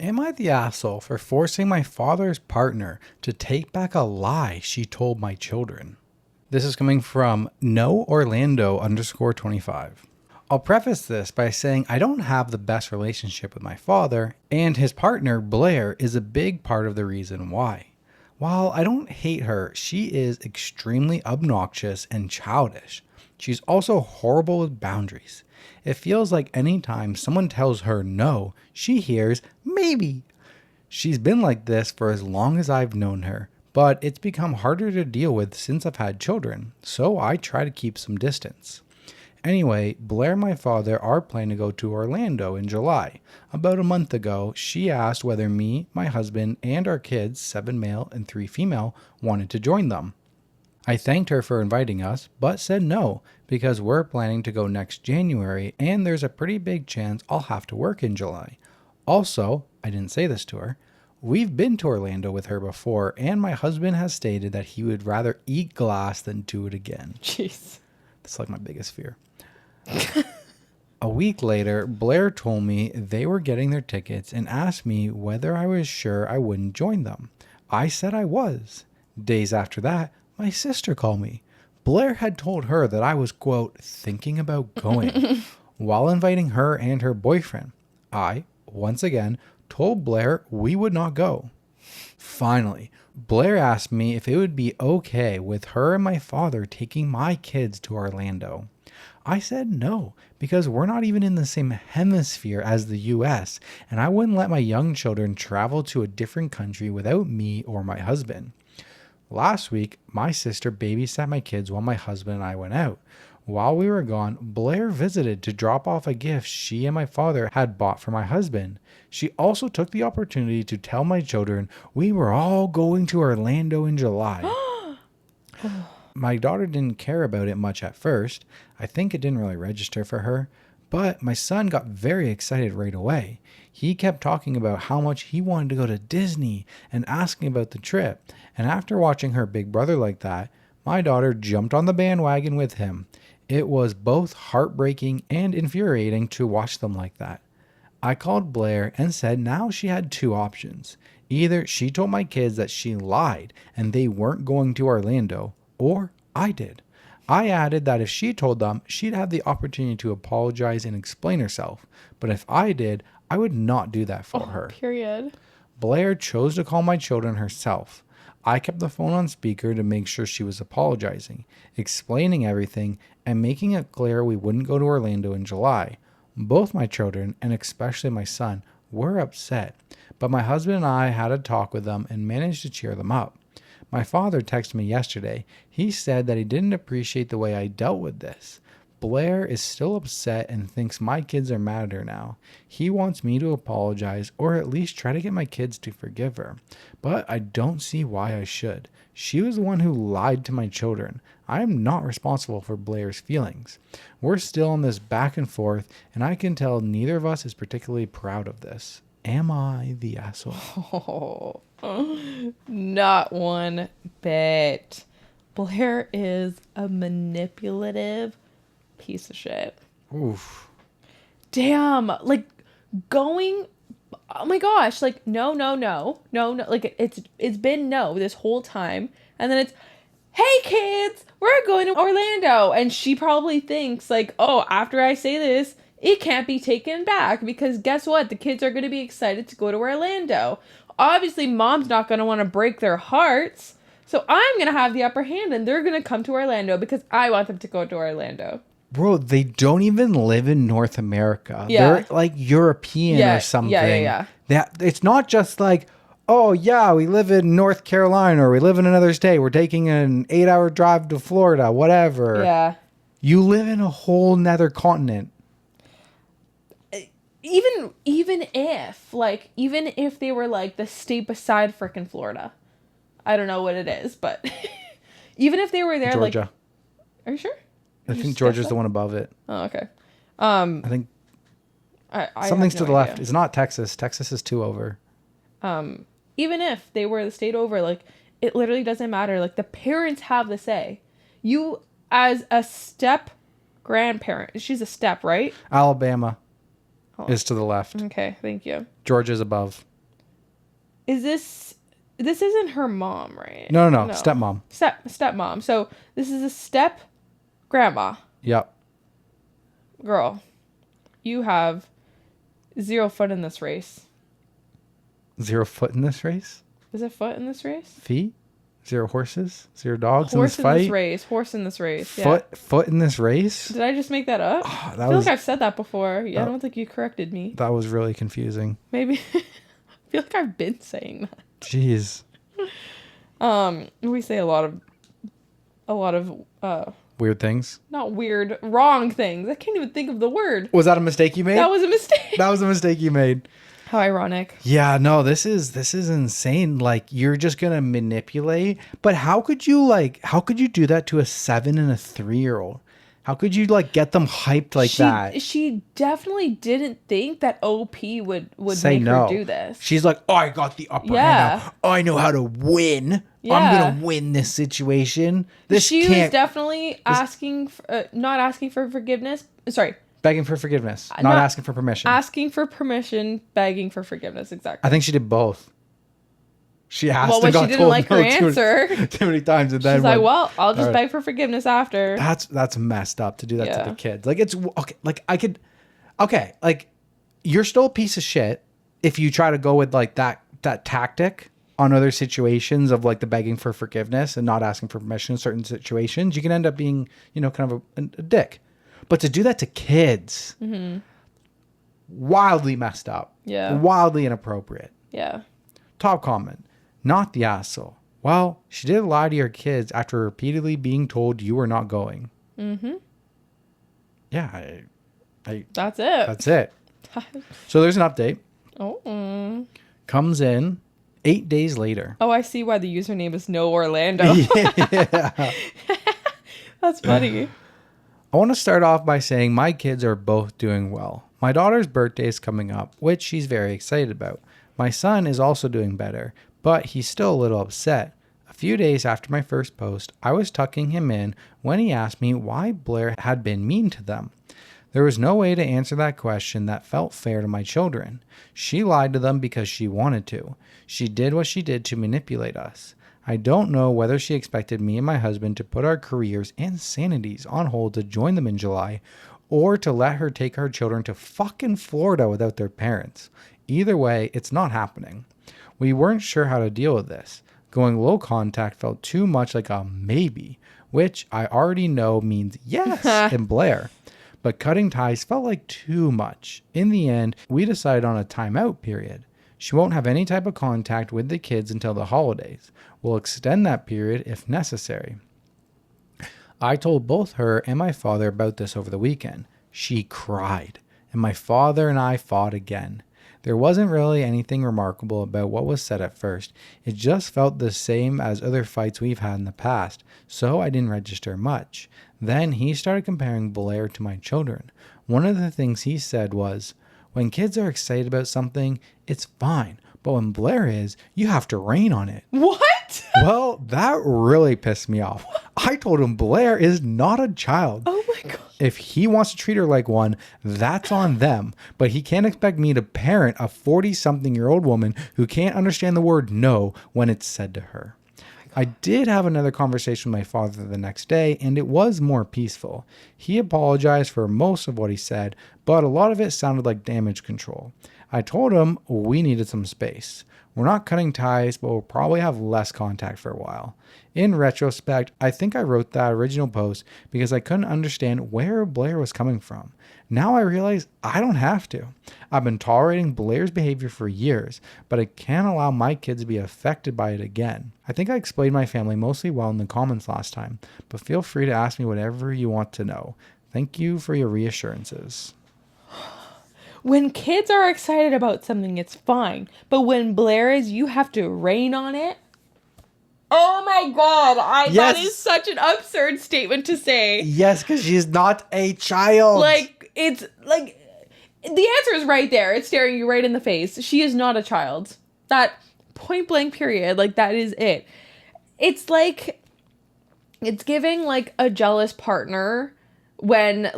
Am I the asshole for forcing my father's partner to take back a lie she told my children? This is coming from NoOrlando_25. I'll preface this by saying I don't have the best relationship with my father, and his partner, Blair, is a big part of the reason why. While I don't hate her, she is extremely obnoxious and childish. She's also horrible with boundaries. It feels like anytime someone tells her no, she hears maybe. She's been like this for as long as I've known her, but it's become harder to deal with since I've had children, so I try to keep some distance. Anyway, Blair and my father are planning to go to Orlando in July. About a month ago, she asked whether me, my husband, and our kids, 7 male and 3 female, wanted to join them. I thanked her for inviting us, but said no, because we're planning to go next January, and there's a pretty big chance I'll have to work in July. Also, I didn't say this to her, we've been to Orlando with her before, and my husband has stated that he would rather eat glass than do it again. Jeez. That's like my biggest fear. A week later, Blair told me they were getting their tickets and asked me whether I was sure I wouldn't join them. I said I was. Days after that, my sister called me. Blair had told her that I was, quote, thinking about going while inviting her and her boyfriend. I, once again, told Blair we would not go. Finally, Blair asked me if it would be okay with her and my father taking my kids to Orlando. I said no, because we're not even in the same hemisphere as the US, and I wouldn't let my young children travel to a different country without me or my husband. Last week, my sister babysat my kids while my husband and I went out. While we were gone, Blair visited to drop off a gift she and my father had bought for my husband. She also took the opportunity to tell my children we were all going to Orlando in July. My daughter didn't care about it much at first. I think it didn't really register for her. But my son got very excited right away. He kept talking about how much he wanted to go to Disney and asking about the trip. And after watching her big brother like that, my daughter jumped on the bandwagon with him. It was both heartbreaking and infuriating to watch them like that. I called Blair and said now she had 2 options. Either she told my kids that she lied and they weren't going to Orlando, or I did. I added that if she told them, she'd have the opportunity to apologize and explain herself. But if I did, I would not do that for her. Period. Blair chose to call my children herself. I kept the phone on speaker to make sure she was apologizing, explaining everything, and making it clear we wouldn't go to Orlando in July. Both my children, and especially my son, were upset. But my husband and I had a talk with them and managed to cheer them up. My father texted me yesterday. He said that he didn't appreciate the way I dealt with this. Blair is still upset and thinks my kids are mad at her now. He wants me to apologize or at least try to get my kids to forgive her. But I don't see why I should. She was the one who lied to my children. I am not responsible for Blair's feelings. We're still on this back and forth, and I can tell neither of us is particularly proud of this. Am I the asshole? Not one bit. Blair is a manipulative piece of shit. Oof. Damn. Like, going... Oh my gosh. Like, no. Like, it's been no this whole time. And then it's, hey kids, we're going to Orlando. And she probably thinks, like, oh, after I say this, it can't be taken back. Because guess what? The kids are going to be excited to go to Orlando. Obviously, mom's not going to want to break their hearts. So I'm going to have the upper hand and they're going to come to Orlando because I want them to go to Orlando. Bro, they don't even live in North America. Yeah. They're like European or something. Yeah. It's not just like, oh, yeah, we live in North Carolina or we live in another state. We're taking an 8-hour drive to Florida, whatever. Yeah. You live in a whole nether continent. Even if they were like the state beside frickin' Florida. I don't know what it is, but even if they were there, Georgia. like, are you sure? I think Georgia's the one above it. Oh, okay. I think I something's have to no the left. idea. It's not Texas. Texas is 2 over. Even if they were the state over, like, it literally doesn't matter. Like, the parents have the say. You, as a step grandparent, she's a step, right? Alabama is to the left. Okay, thank you. Georgia's above. this isn't her mom, right? No. Stepmom. Stepmom. So this is a step grandma. Yep. Girl, you have 0 foot in this race. 0 foot in this race? Is it foot in this race? Feet? 0 horses? 0 dogs Horse in this fight? Horse in this race. Yeah. Foot in this race? Did I just make that up? Oh, I feel like I've said that before. Yeah, I don't think you corrected me. That was really confusing. Maybe. I feel like I've been saying that. Jeez. We say a lot of Weird things. not weird, wrong things. I can't even think of the word. Was that a mistake you made? That was a mistake. That was a mistake you made. How ironic. Yeah, no, this is insane. Like, you're just gonna manipulate. But how could you do that to a 7 and a 3-year-old? How could you get them hyped like that? She definitely didn't think that OP would Say make no. her do this. She's like, oh, I got the upper Yeah. hand now. I know how to win. Yeah. I'm gonna win this situation. She was definitely not asking for forgiveness. Sorry. Begging for forgiveness, not asking for permission. Asking for permission, begging for forgiveness. Exactly. I think she did both. She asked well, and when got she didn't told like no her answer, too many times, and then she's like, "Well, I'll just right. beg for forgiveness after." That's messed up to do that to the kids. Like, it's okay. Like, I could, okay, like, you're still a piece of shit if you try to go with that tactic on other situations of the begging for forgiveness and not asking for permission in certain situations. You can end up being, kind of a dick. But to do that to kids, wildly messed up. Yeah. Wildly inappropriate. Yeah. Top comment. Not the asshole. Well, she did lie to your kids after repeatedly being told you were not going. Mm-hmm. Yeah. That's it. That's it. So there's an update. Oh. Comes in 8 days later. Oh, I see why the username is No Orlando. Yeah. That's funny. I want to start off by saying my kids are both doing well. My daughter's birthday is coming up, which she's very excited about. My son is also doing better, but he's still a little upset. A few days after my first post, I was tucking him in when he asked me why Blair had been mean to them. There was no way to answer that question that felt fair to my children. She lied to them because she wanted to. She did what she did to manipulate us. I don't know whether she expected me and my husband to put our careers and sanities on hold to join them in July, or to let her take our children to fucking Florida without their parents. Either way, it's not happening. We weren't sure how to deal with this. Going low contact felt too much like a maybe, which I already know means yes in Blair. But cutting ties felt like too much. In the end, we decided on a timeout period. She won't have any type of contact with the kids until the holidays. We'll extend that period if necessary. I told both her and my father about this over the weekend. She cried, and my father and I fought again. There wasn't really anything remarkable about what was said at first. It just felt the same as other fights we've had in the past, so I didn't register much. Then he started comparing Blair to my children. One of the things he said was, when kids are excited about something, it's fine. But when Blair is, you have to rain on it. What? Well, that really pissed me off. I told him Blair is not a child. Oh my God. If he wants to treat her like one, that's on them. But he can't expect me to parent a 40-something-year-old woman who can't understand the word no when it's said to her. I did have another conversation with my father the next day, and it was more peaceful. He apologized for most of what he said, but a lot of it sounded like damage control. I told him we needed some space. We're not cutting ties, but we'll probably have less contact for a while. In retrospect, I think I wrote that original post because I couldn't understand where Blair was coming from. Now I realize I don't have to. I've been tolerating Blair's behavior for years, but I can't allow my kids to be affected by it again. I think I explained my family mostly well in the comments last time, but feel free to ask me whatever you want to know. Thank you for your reassurances. When kids are excited about something, it's fine. But when Blair is, you have to rain on it. Oh my God. Yes. That is such an absurd statement to say. Yes, because she's not a child. It's like, the answer is right there. It's staring you right in the face. She is not a child. That point blank period, that is it. It's like, it's giving a jealous partner when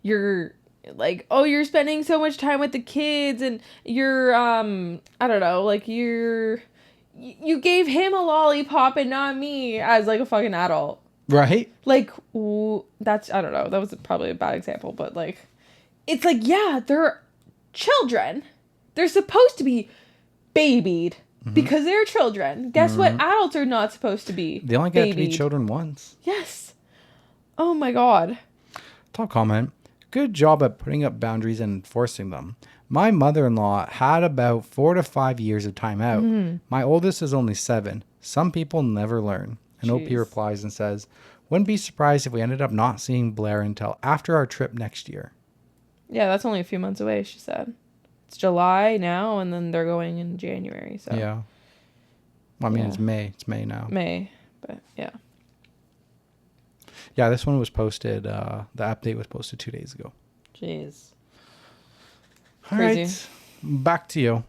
you're like, oh, you're spending so much time with the kids, and you're I don't know, like you gave him a lollipop and not me, as like a fucking adult. Right? Like, that's, I don't know, that was probably a bad example, but like, it's like, yeah, they're children. They're supposed to be babied because they're children. Guess what? Adults are not supposed to be. They only get to be children once. Yes. Oh my God. Top comment. Good job at putting up boundaries and enforcing them. My mother-in-law had about 4 to 5 years of time out. My oldest is only 7. Some people never learn. And OP replies and says, wouldn't be surprised if we ended up not seeing Blair until after our trip next year. Yeah, that's only a few months away, she said. It's July now, and then they're going in January. So yeah. Well, I mean, it's May. It's May now. May, but yeah. Yeah, this one was posted. The update was posted 2 days ago. Jeez. All right. Back to you.